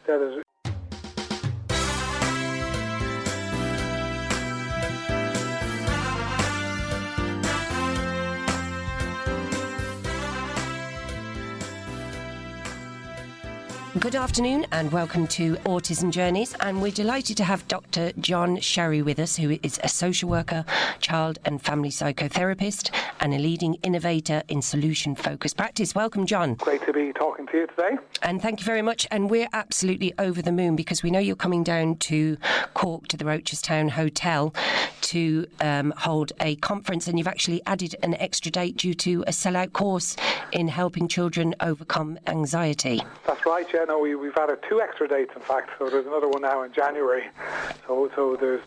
that is. Good afternoon and welcome to Autism Journeys, and we're delighted to have Dr. John Sharry with us, who is a social worker, child and family psychotherapist and a leading innovator in solution-focused practice. Welcome, John. Great to be talking to you today. And thank you very much, and we're absolutely over the moon because we know you're coming down to Cork to the Rochestown Hotel to hold a conference, and you've actually added an extra date due to a sellout course in helping children overcome anxiety. That's right, yeah. No, we've added 2 extra dates, in fact, so there's another one now in January. So there's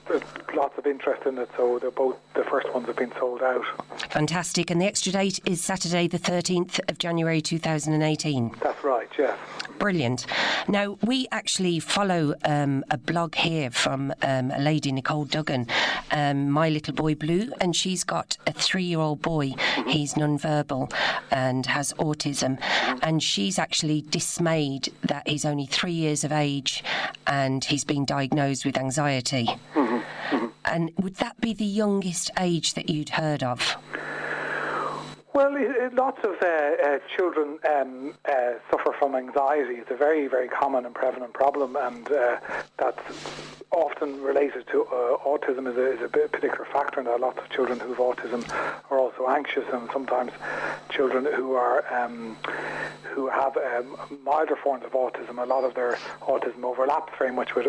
lots of interest in it, so both the first ones have been sold out. Fantastic, and the extra date is Saturday the 13th of January 2018. That's right, yes. Brilliant. Now, we actually follow a blog here from a lady, Nicole Duggan, My Little Boy Blue, and she's got a 3-year-old boy. He's nonverbal and has autism, and she's actually dismayed that he's only 3 years of age and he's been diagnosed with anxiety. And would that be the youngest age that you'd heard of? Well, lots of children suffer from anxiety. It's a very, very common and prevalent problem, and that's often related to autism is a particular factor in that. Lots of children who have autism are also anxious, and sometimes children who have milder forms of autism, a lot of their autism overlaps very much with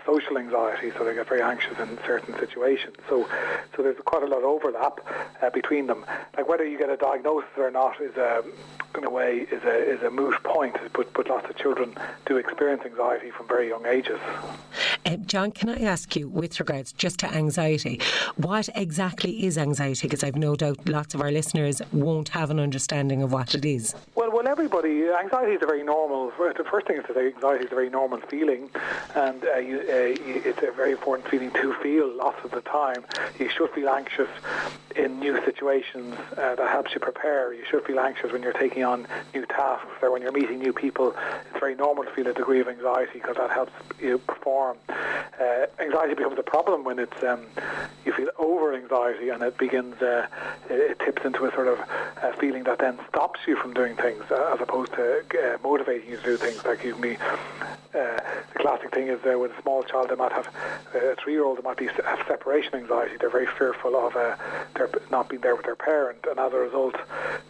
social anxiety, so they get very anxious in certain situations. So there's quite a lot of overlap between them. Like whether you get a diagnosis or not is in a way is a moot point, but lots of children do experience anxiety from very young ages. John, can I ask you, with regards just to anxiety, what exactly is anxiety? Because I've no doubt lots of our listeners won't have an understanding of what it is. Well, anxiety is a very normal. The first thing is to say anxiety is a very normal feeling, and it's a very important feeling to feel lots of the time. You should feel anxious in new situations. That helps you prepare. You should feel anxious when you're taking on new tasks or when you're meeting new people. It's very normal to feel a degree of anxiety because that helps you perform. Anxiety becomes a problem when it's you feel over anxiety, and it begins it tips into a sort of feeling that then stops you from doing things as opposed to motivating you to do things. Like you can be the classic thing is with a small child, they might have a 3-year-old, they might have separation anxiety. They're very fearful of their not being there with their parent, and as a result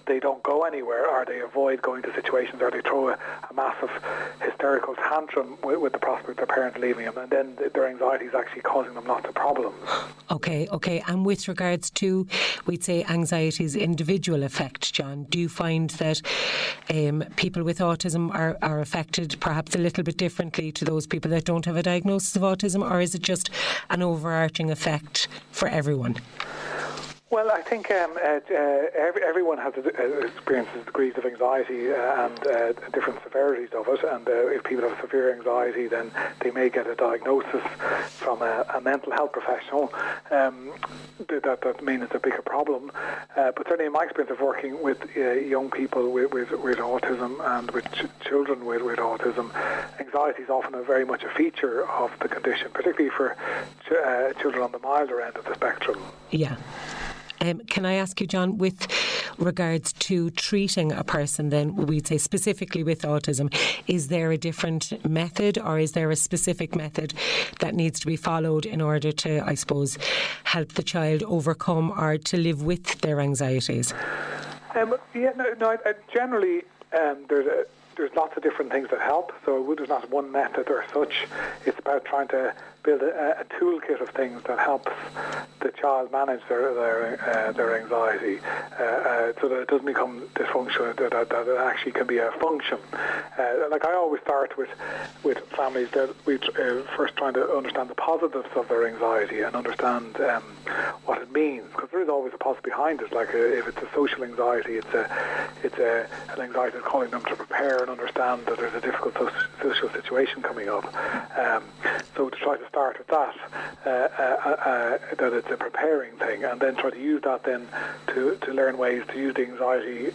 they don't go anywhere, or they avoid going to situations, or they throw a massive hysterical tantrum with the prospect of their parent leaving them, and then their anxiety is actually causing them lots of problems. Okay. And with regards to, we'd say, anxiety's individual effect, John, do you find that people with autism are affected perhaps a little bit differently to those people that don't have a diagnosis of autism, or is it just an overarching effect for everyone? Well, I think everyone has experiences degrees of anxiety and different severities of it. And if people have severe anxiety, then they may get a diagnosis from a mental health professional. That means it's a bigger problem. But certainly in my experience of working with young people with autism and with children with autism, anxiety is often very much a feature of the condition, particularly for children on the milder end of the spectrum. Yeah. Can I ask you, John, with regards to treating a person then, we'd say specifically with autism, is there a different method, or is there a specific method that needs to be followed in order to, I suppose, help the child overcome or to live with their anxieties? Generally, there's lots of different things that help, so there's not one method or such. It's about trying to build a toolkit of things that helps the child manage their anxiety, so that it doesn't become dysfunctional, that it actually can be a function. Like I always start with families that we first trying to understand the positives of their anxiety and understand what it means, because there is always a positive behind it. Like if it's a social anxiety, it's an anxiety that's calling them to prepare and understand that there's a difficult social situation coming up. So to try to start with that it's a preparing thing, and then try to use that then to learn ways to use the anxiety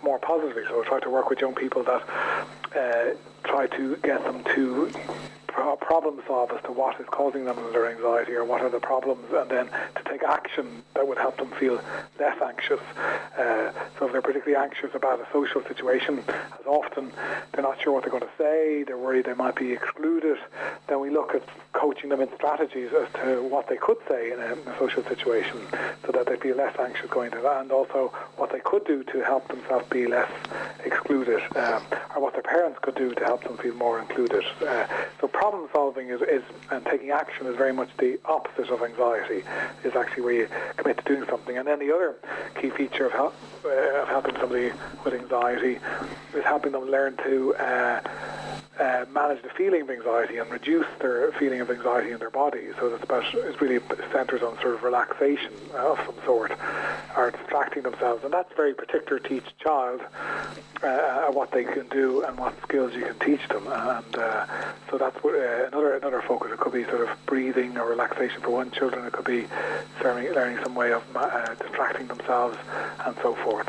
more positively. So I try to work with young people that try to get them to problem solve as to what is causing them their anxiety or what are the problems, and then to take action that would help them feel less anxious. So if they're particularly anxious about a social situation, as often they're not sure what they're going to say, they're worried they might be excluded, then we look at coaching them in strategies as to what they could say in a social situation so that they feel less anxious going to that, and also what they could do to help themselves be less excluded, or what their parents could do to help them feel more included. So problem solving and taking action is very much the opposite of anxiety. Is actually where you commit to doing something. And then the other key feature of helping somebody with anxiety is helping them learn to manage the feeling of anxiety and reduce their feeling of anxiety in their body. So it's really centres on sort of relaxation of some sort, or distracting themselves, and that's very particular to each child, what they can do and what skills you can teach them. And so that's another focus. It could be sort of breathing or relaxation for one children. It could be learning some way of distracting themselves and so forth.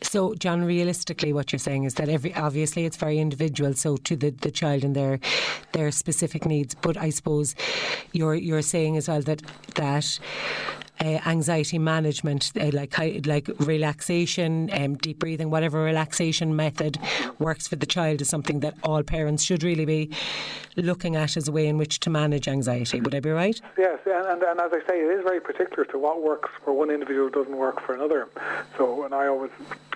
So, John, realistically, what you're saying is that obviously it's very individual, so to the child and their specific needs. But I suppose you're saying as well that anxiety management, like relaxation, deep breathing, whatever relaxation method works for the child, is something that all parents should really be looking at as a way in which to manage anxiety. Would I be right? Yes, and as I say, it is very particular to what works for one individual doesn't work for another. So when I always,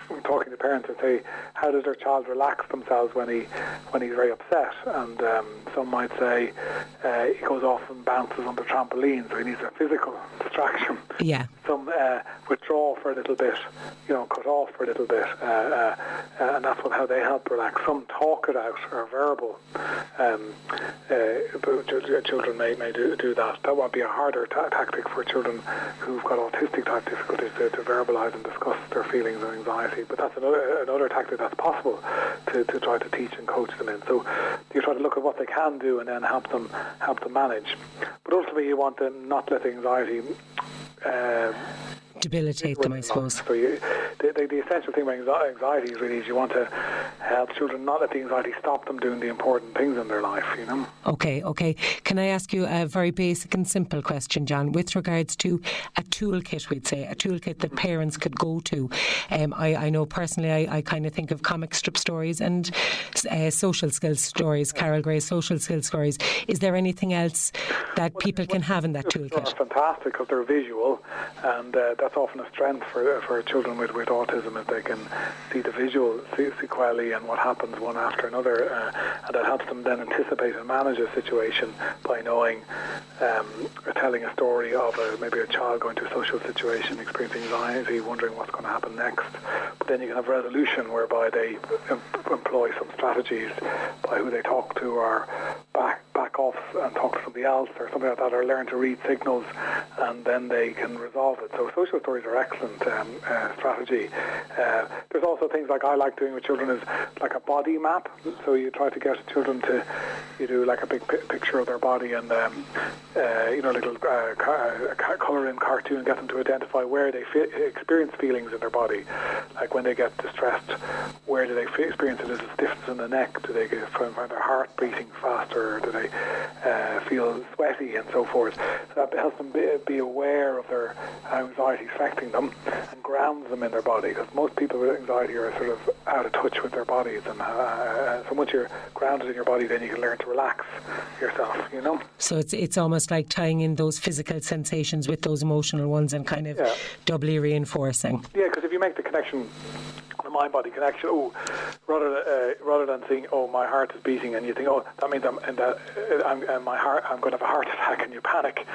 when talking to parents, I say, how does their child relax themselves when he's very upset? And some might say he goes off and bounces on the trampoline, so he needs a physical distraction. Yeah. Some withdraw for a little bit, cut off for a little bit, and that's how they help relax. Some talk it out, or verbal. Children may do that. That would be a harder tactic for children who've got autistic type difficulties to verbalise and discuss their feelings of anxiety. But that's another tactic that's possible to try to teach and coach them in. So you try to look at what they can do and then help them manage. But ultimately, you want to not let the anxiety debilitate them, I suppose. So the essential thing about anxiety is you want to help children not let the anxiety stop them doing the important things in their life, Okay. Can I ask you a very basic and simple question, John, with regards to a toolkit, we'd say, a toolkit that parents could go to? I know personally I kind of think of comic strip stories and social skills stories, Carol Gray's social skills stories. Is there anything else that people can have in that toolkit? They're fantastic because they're visual, and that's often a strength for children with autism, if they can see the visual sequelae and what happens one after another, and that helps them then anticipate and manage a situation by knowing or telling a story of maybe a child going to a social situation, experiencing anxiety, wondering what's going to happen next. But then you can have resolution whereby they employ some strategies by who they talk to, or back off and talk to somebody else or something like that, or learn to read signals, and then they can resolve it. So social stories are excellent strategy. There's also things like I like doing with children is like a body map. So you try to get children you do like a big picture of their body and little colour in cartoon, get them to identify where they experience feelings in their body. Like when they get distressed, where do they experience it? Is it stiffness in the neck? Do they find their heart beating faster? Do they feel sweaty and so forth? So that helps them be aware of their anxiety affecting them and grounds them in their body, because most people with anxiety are sort of out of touch with their bodies, and so once you're grounded in your body, then you can learn to relax yourself, So it's almost like tying in those physical sensations with those emotional ones and kind of doubly reinforcing. Yeah, because if you make the connection, the mind-body connection, rather than saying, my heart is beating, and you think, that means I'm going to have a heart attack, and you panic.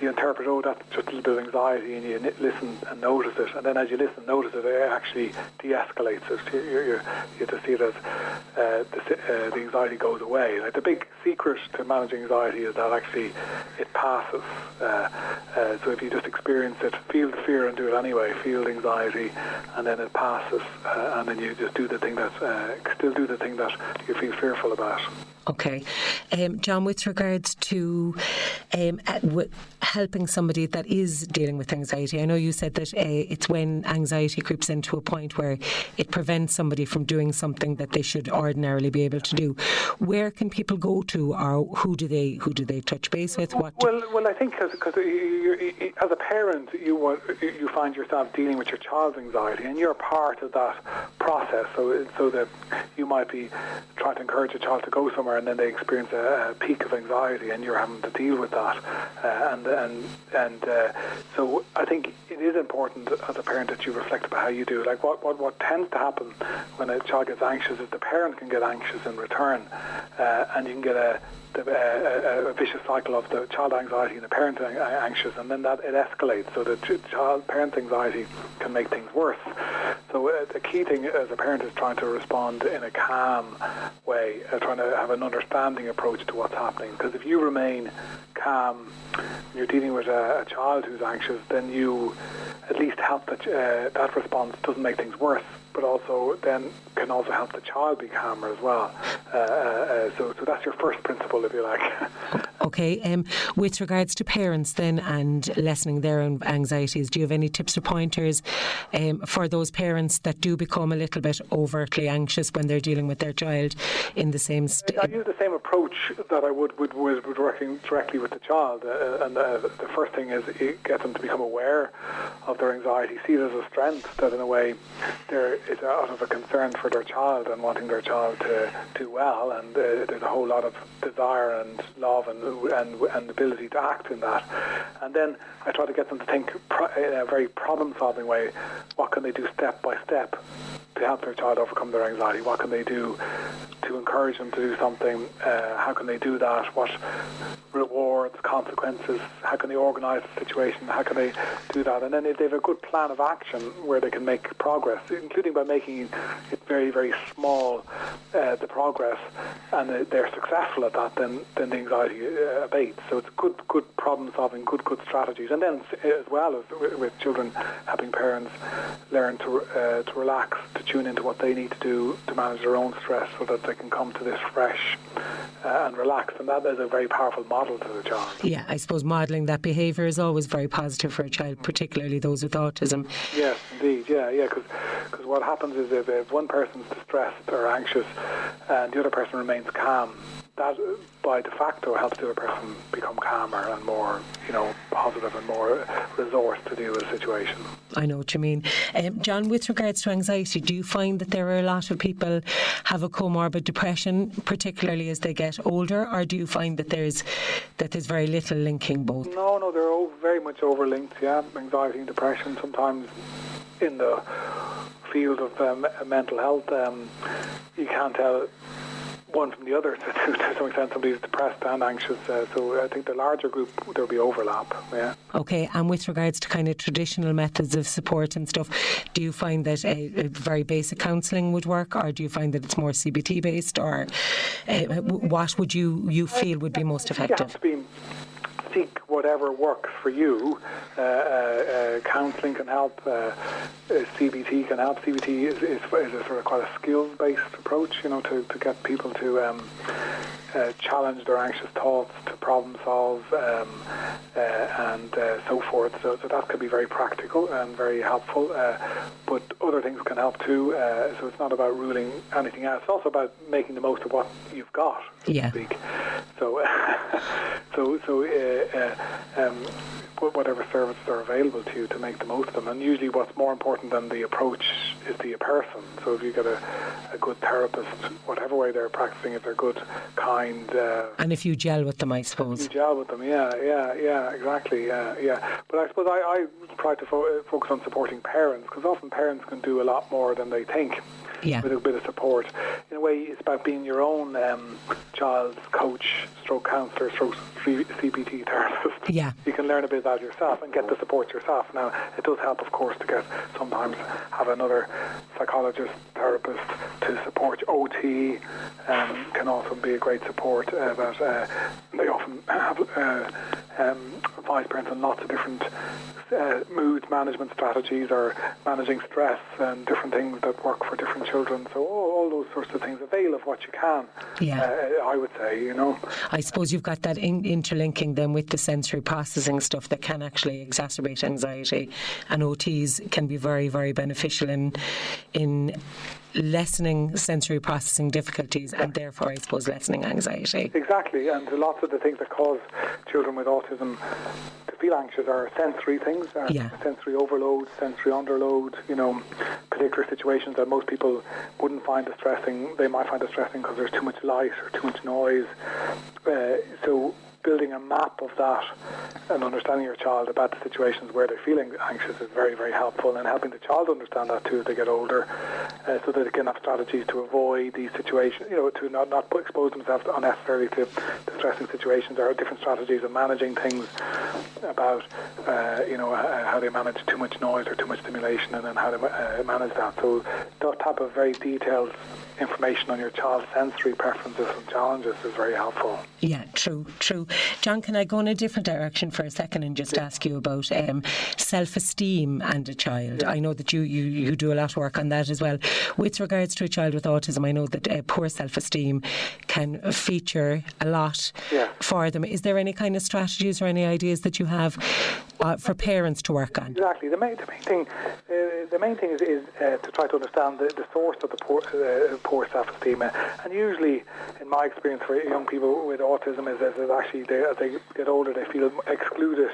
You interpret, that's just a little bit of anxiety, and you listen and notice it, and then as you listen and notice it, it actually de-escalates it. You have to see it as the anxiety goes away. Like the big secret to managing anxiety is that actually it passes. So if you just experience it, feel the fear and do it anyway, feel the anxiety, and then it passes. anxious, and then you just do the thing that still do the thing that you feel fearful about. Okay. John, with regards to helping somebody that is dealing with anxiety, I know you said that it's when anxiety creeps into a point where it prevents somebody from doing something that they should ordinarily be able to do. Where can people go to, or who do they touch base with? Well, I think because as a parent, you find yourself dealing with your child's anxiety, and you're part of that process. So that you might be trying to encourage a child to go somewhere, and then they experience a peak of anxiety, and you're having to deal with that. So I think it is important as a parent that you reflect about how you do. Like what tends to happen when a child gets anxious is the parent can get anxious in return, and you can get a vicious cycle of the child anxiety and the parent anxious, and then that it escalates. So the parent anxiety can make things worse. So the key thing as a parent is trying to respond in a calm way, trying to have an understanding approach to what's happening. Because if you remain calm when you're dealing with a child who's anxious, then you at least help that response doesn't make things worse, but also then can also help the child be calmer as well. So that's your first principle, if you like. Okay. With regards to parents then and lessening their own anxieties, do you have any tips or pointers for those parents that do become a little bit overtly anxious when they're dealing with their child in the same I use the same approach that I would working directly with the child. And the first thing is get them to become aware of their anxiety, see it as a strength, that in a way it's out of a concern for their child and wanting their child to do well, and there's a whole lot of desire and love and ability to act in that. And then I try to get them to think in a very problem-solving way. What can they do step by step to help their child overcome their anxiety? What can they do to encourage them to do something? How can they do that? What rewards, consequences? How can they organise the situation? How can they do that? And then if they have a good plan of action where they can make progress, including by making it very, very small, the progress, and they're successful at that, then the anxiety abates. So it's good problem solving, good strategies. And then as well as with children, helping parents learn to relax, to tune into what they need to do to manage their own stress, so that they can come to this fresh and relaxed. And that is a very powerful model to the child. Yeah, I suppose modelling that behaviour is always very positive for a child, particularly those with autism. Yes, indeed, yeah, because what happens is if one person's distressed or anxious and the other person remains calm, that by de facto helps the other person become calmer and more, positive and more resourced to deal with the situation. I know what you mean. John, with regards to anxiety, do you find that there are a lot of people have a comorbid depression, particularly as they get older, or do you find that there's very little linking both? No, they're all very much overlinked, yeah. Anxiety and depression, sometimes in the field of mental health, you can't tell one from the other to some extent. Somebody's depressed and anxious, so I think the larger group there'll be overlap. Yeah. Okay, and with regards to kind of traditional methods of support and stuff, do you find that a very basic counselling would work, or do you find that it's more CBT based, or what would you feel would be most effective? Seek whatever works for you. Counselling can help. CBT can help. CBT is a sort of quite a skills-based approach, to get people to challenge their anxious thoughts, to problem solve, and so forth. So that could be very practical and very helpful. But other things can help too. So it's not about ruling anything out. It's also about making the most of what you've got. Yeah. So whatever services are available to you, to make the most of them. And usually what's more important than the approach is the person. So if you get a good therapist, whatever way they're practicing, if they're good, kind... and if you gel with them, I suppose. You gel with them, yeah, exactly, yeah. But I suppose I try to focus on supporting parents, because often parents can do a lot more than they think. Yeah. With a bit of support. In a way, it's about being your own child's coach, stroke counsellor, stroke CBT therapist. Yeah. You can learn a bit about yourself and get the support yourself. Now, it does help, of course, to sometimes have another psychologist, therapist to support. OT can also be a great support. They often have advise parents on lots of different mood management strategies or managing stress and different things that work for different children. So all those sorts of things, avail of what you can, I would say, you know. I suppose you've got that interlinking then with the sensory processing stuff that can actually exacerbate anxiety, and OTs can be very, very beneficial in lessening sensory processing difficulties and therefore I suppose lessening anxiety. Exactly, and lots of the things that cause children with autism to feel anxious are sensory things, sensory overload, sensory underload, you know, particular situations that most people wouldn't find distressing, they might find distressing because there's too much light or too much noise. So building a map of that and understanding your child about the situations where they're feeling anxious is very, very helpful, and helping the child understand that too as they get older, so that they can have strategies to avoid these situations, you know, to not expose themselves unnecessarily to distressing situations, or different strategies of managing things about, you know, how they manage too much noise or too much stimulation, and then how to manage that. So that type of very detailed information on your child's sensory preferences and challenges is very helpful. Yeah, true. John, can I go in a different direction for a second and just ask you about self-esteem and a child? I know that you do a lot of work on that as well. With regards to a child with autism, I know that poor self-esteem can feature a lot for them. Is there any kind of strategies or any ideas that you have for parents to work on? Exactly. The main thing is to try to understand the source of the poor self-esteem. And usually, in my experience, for young people with autism, is actually as they get older, they feel excluded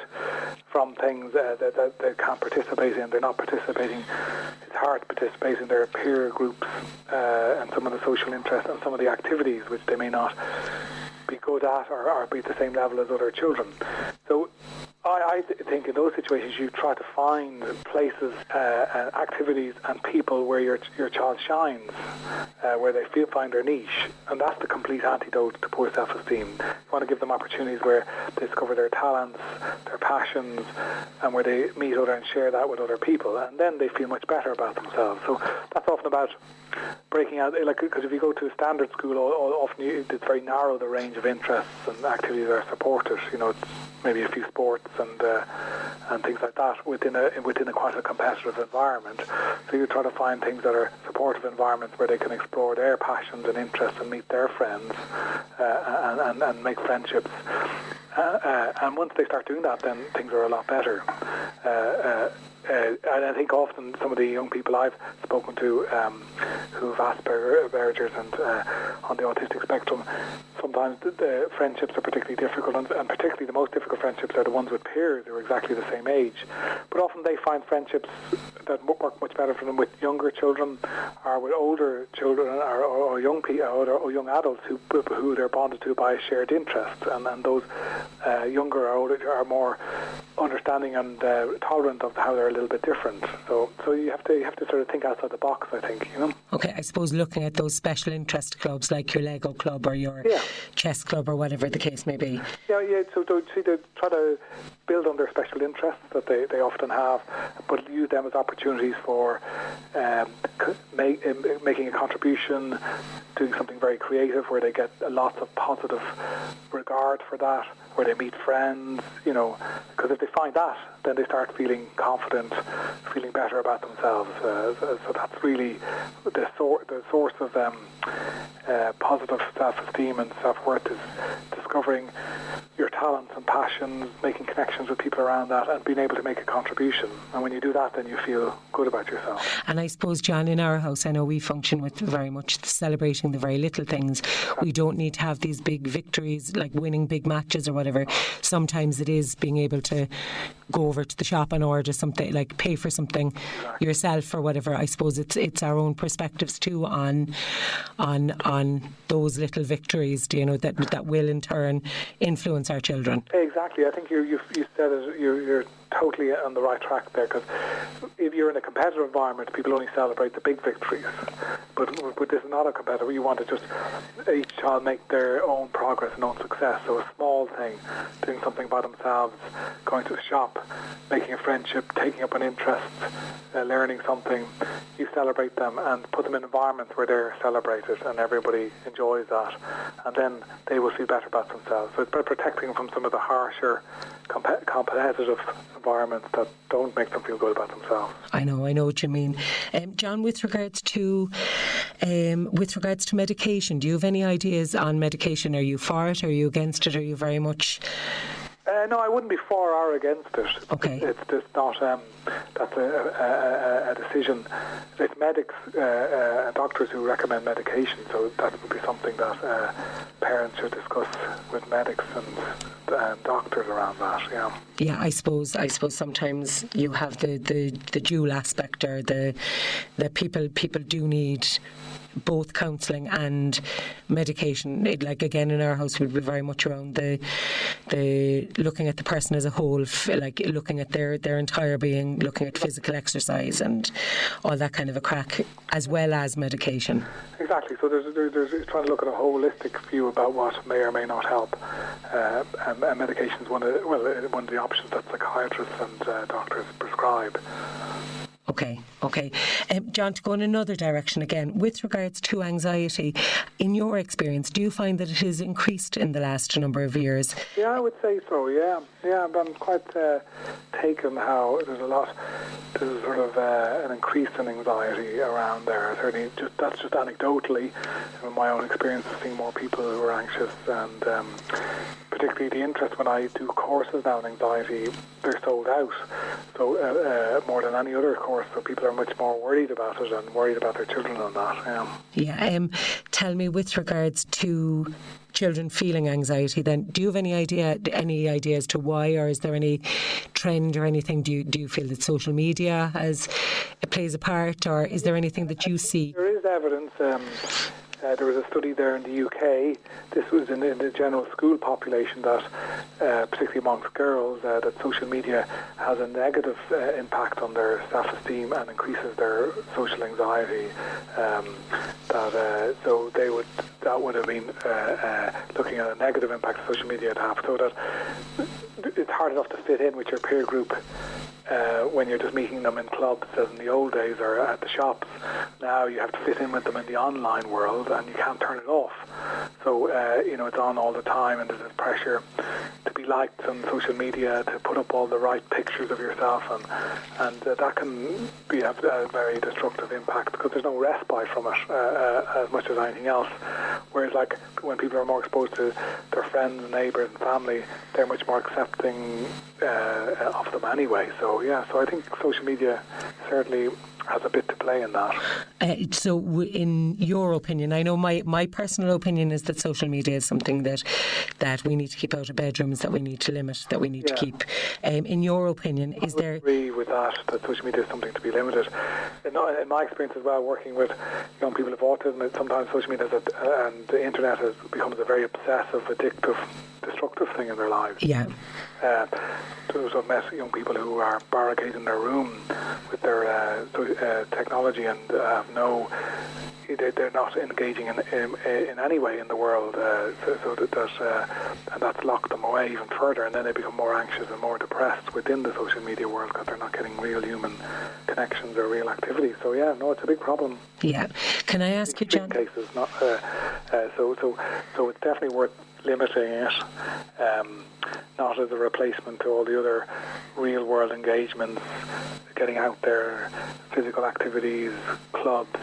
from things that they can't participate in. They're not participating. It's hard to participate in their peer groups and some of the social interests and some of the activities which they may not be good at or be at the same level as other children. So I think in those situations you try to find places, activities and people where your child shines, where they find their niche, and that's the complete antidote to poor self-esteem. You want to give them opportunities where they discover their talents, their passions, and where they meet other and share that with other people, and then they feel much better about themselves. So that's often about breaking out, like, because if you go to a standard school, often it's very narrow, the range of interests and activities that are supported. You know, it's maybe a few sports and things like that within a quite a competitive environment. So you try to find things that are supportive environments where they can explore their passions and interests and meet their friends and make friendships. And once they start doing that, then things are a lot better. And I think often some of the young people I've spoken to who have Asperger's and on the autistic spectrum, sometimes the friendships are particularly difficult, and particularly the most difficult friendships are the ones with peers who are exactly the same age. But often they find friendships that work much better for them with younger children or with older children or young people or young adults who they're bonded to by a shared interest, and those younger or older are more understanding and tolerant of how they're a little bit different. So you have to sort of think outside the box, I think, you know. Okay, I suppose looking at those special interest clubs like your Lego club or your chess club or whatever the case may be. Yeah. So they try to build on their special interests that they often have, but use them as opportunities for making a contribution, doing something very creative where they get lots of positive regard for that, where they meet friends, you know, because if they find that, then they start feeling confident, feeling better about themselves. So that's really the source of positive self-esteem and self-worth, is discovering your talents and passions, making connections with people around that, and being able to make a contribution. And when you do that, then you feel good about yourself. And I suppose, John, in our house, I know we function with very much celebrating the very little things. We don't need to have these big victories like winning big matches or whatever. Sometimes it is being able to go over to the shop and order something, like pay for something yourself or whatever. I suppose it's our own perspectives too on those little victories, you know, that will in turn influence our children. Exactly. I think you said it. You're totally on the right track there, because if you're in a competitive environment, people only celebrate the big victories. But this is not a competitive. You want to just each child make their own progress and own success. So a small thing, doing something by themselves, going to the shop, making a friendship, taking up an interest, learning something, you celebrate them and put them in environments where they're celebrated and everybody enjoys that, and then they will feel better about themselves. So it's about protecting them from some of the harsher competitive environments that don't make them feel good about themselves. I know what you mean. John, with regards to medication, do you have any ideas on medication? Are you for it? Are you against it? Are you very much... No, I wouldn't be for or against it. Okay. It's just not, that's a decision. It's medics, doctors who recommend medication, so that would be something that parents should discuss with medics and doctors around that, yeah. Yeah, I suppose sometimes you have the dual aspect, or the people do need both counselling and medication. Like again, in our house, we'd be very much around the looking at the person as a whole, like looking at their entire being, looking at physical exercise and all that kind of a crack, as well as medication. Exactly. So there's trying to look at a holistic view about what may or may not help. And medication is one of the options that psychiatrists and doctors prescribe. Okay. John, to go in another direction again, with regards to anxiety, in your experience, do you find that it has increased in the last number of years? Yeah, I would say so, yeah. I'm quite taken how there's sort of an increase in anxiety around there. Certainly, that's just anecdotally, in my own experience of seeing more people who are anxious, and particularly the interest when I do courses now in anxiety, they're sold out. So more than any other course, so people are much more worried about it and worried about their children on that. Yeah. Tell me, with regards to children feeling anxiety, then, do you have any idea as to why, or is there any trend or anything? Do you feel that social media plays a part, or is there anything that you see? There is evidence. There was a study there in the UK. This was in the general school population that, particularly amongst girls, that social media has a negative impact on their self-esteem and increases their social anxiety. So that would have been looking at a negative impact of social media to have. So that it's hard enough to fit in with your peer group when you're just meeting them in clubs, as in the old days, or at the shops. Now you have to fit in with them in the online world, and you can't turn it off. So it's on all the time, and there's this pressure to be liked on social media, to put up all the right pictures of yourself, and that can have a very destructive impact, because there's no respite from it as much as anything else. Whereas, like, when people are more exposed to their friends and neighbours and family, they're much more accepting of them anyway. So I think social media certainly has a bit to play in that. So in your opinion, I know my personal opinion is that social media is something that we need to keep out of bedrooms, that we need to limit, that we need to keep. In your opinion, is there... I agree with that social media is something to be limited. In my experience as well, working with young people with autism, sometimes social media and the internet becomes a very obsessive, addictive, destructive thing in their lives. Yeah. I've met young people who are barricaded in their room with their technology and they're not engaging in any way in the world, and that's locked them away even further, and then they become more anxious and more depressed within the social media world because they're not getting real human connections or real activity. So it's a big problem. Yeah. Can I ask you, John? Cases, not so it's definitely worth limiting it, not as a replacement to all the other real world engagements, getting out there, physical activities, clubs,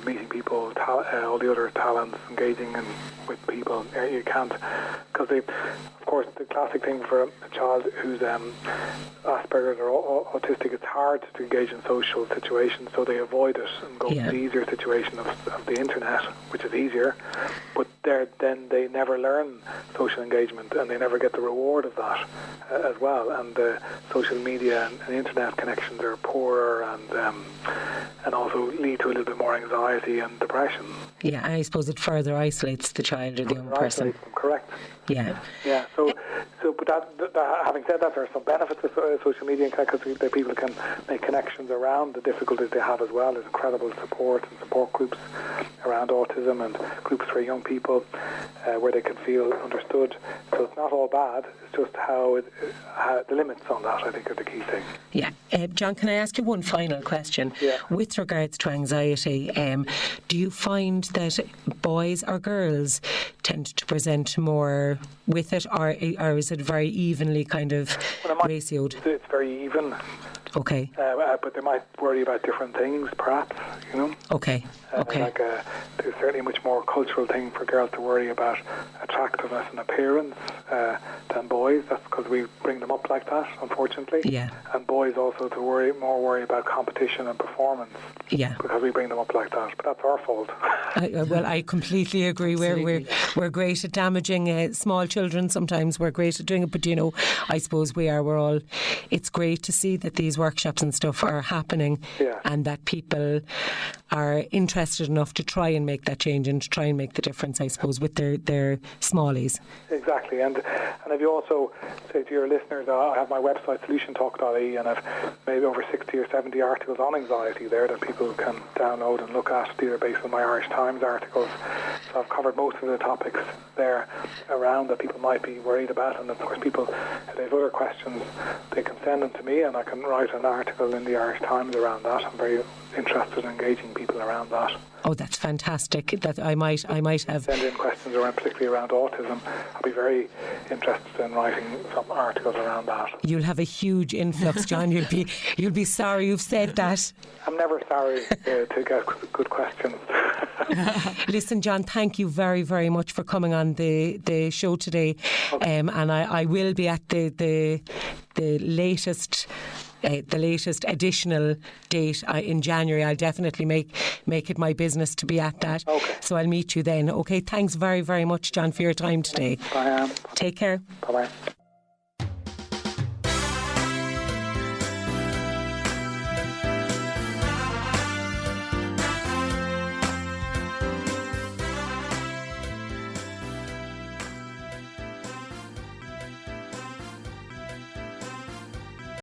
meeting people, all the other talents, engaging with people. You can't, because of course the classic thing for a child who's Asperger's or autistic, it's hard to engage in social situations, so they avoid it and go to the easier situation of the internet, which is easier, but then they never learn social engagement and they never get the reward of that as well, and the social media and internet connections are poorer and also lead to a little bit more anxiety and depression. Yeah, I suppose it further isolates the child or the young person. Correct. Yeah. Yeah. But having said that, there are some benefits of social media because people can make connections around the difficulties they have as well. There's incredible support and support groups around autism and groups for young people where they can feel understood. So it's not all bad. It's just how the limits on that, I think, are the key thing. Yeah. John, can I ask you one final question? Yeah. With regards to anxiety, do you find that boys or girls tend to present more with it, or is it very evenly kind of ratioed? It's very even. Okay. But they might worry about different things, perhaps, Okay. There's certainly a much more cultural thing for girls to worry about attractiveness and appearance than boys. That's because we bring them up like that, unfortunately. Yeah. And boys also to worry about competition and performance. Yeah. Because we bring them up like that. But that's our fault. I completely agree. We're great at damaging small children. Sometimes we're great at doing it, but I suppose we're all. It's great to see that these workshops and stuff are happening, and that people are interested enough to try and make that change and to try and make the difference, I suppose, with their smallies. Exactly, and if you also say to your listeners, I have my website solutiontalk.ie, and I've made over 60 or 70 articles on anxiety there that people can download and look at. These are based on my Irish Times articles, so I've covered most of the topics there around that people might be worried about. And of course, people, if they have other questions, they can send them to me, and I can write an article in the Irish Times around that. I'm very interested in engaging people around that. Oh, that's fantastic. That I might have send in questions around, particularly around autism. I'll be very interested in writing some articles around that. You'll have a huge influx, John. You'll be sorry you've said that. I'm never sorry to get good questions. Listen, John, thank you very, very much for coming on the show today. Okay. And I will be at the latest additional date in January. I'll definitely make it my business to be at that. Okay. So I'll meet you then. Okay, thanks very, very much, John, for your time today. I am. Take care. Bye-bye.